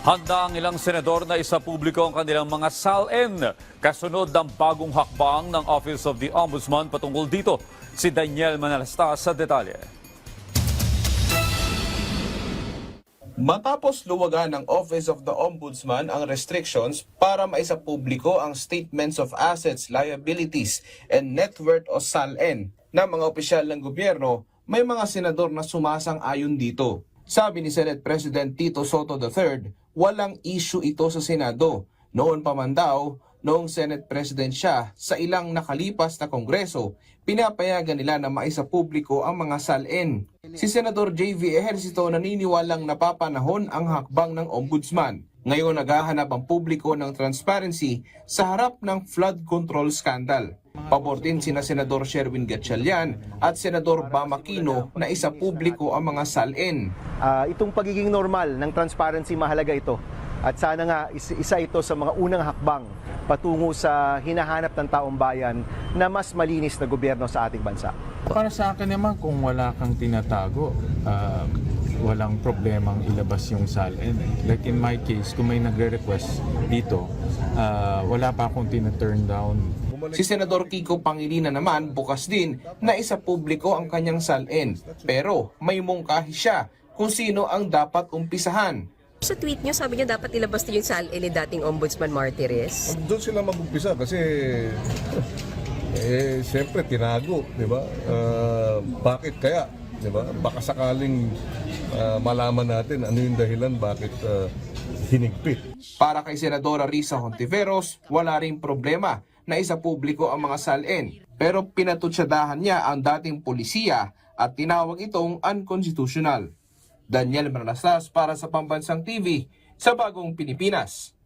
Handa ang ilang senador na isapubliko ang kanilang mga SALN kasunod ng bagong hakbang ng Office of the Ombudsman patungkol dito. Si Daniel Manalastas sa detalye. Matapos luwagan ng Office of the Ombudsman ang restrictions para maisapubliko ang Statements of Assets, Liabilities, and Net Worth o SALN ng mga opisyal ng gobyerno, may mga senador na sumasang-ayon dito. Sabi ni Senate President Tito Soto III, walang issue ito sa Senado. Noon pa man daw, noong Senate President siya, sa ilang nakalipas na Kongreso, pinapayagan nila na maisapubliko ang mga SALN. Si Senador J.V. Ejercito naniniwalang napapanahon ang hakbang ng Ombudsman. Ngayon naghahanap ang publiko ng transparency sa harap ng flood control scandal. Pabor din sina Senador Sherwin Gatchalian at Senador Bam Aquino na isapubliko ang mga SALN. Itong pagiging normal ng transparency, mahalaga ito. At sana nga isa ito sa mga unang hakbang patungo sa hinahanap ng taong bayan na mas malinis na gobyerno sa ating bansa. Para sa akin naman, kung wala kang tinatago, walang problemang ilabas yung SALN. Like in my case, kung may nagre-request dito, wala pa akong tina-turn down. Si Senador Kiko Pangilinan naman bukas din na isapubliko ang kanyang SALN. Pero may mungkahi siya kung sino ang dapat umpisahan. Sa tweet niyo, sabi niyo dapat ilabas din yung SALN ni dating Ombudsman Martires. Doon sila mag-umpisa kasi siyempre tinago, di ba? Bakit kaya? Di ba? Baka sakaling malaman natin ano yung dahilan bakit hinigpit. Para kay Senadora Risa Hontiveros, wala ring problema na isapubliko ang mga SALN. Pero pinatutsadahan niya ang dating polisiya at tinawag itong unconstitutional. Daniel Manalastas para sa Pambansang TV sa Bagong Pilipinas.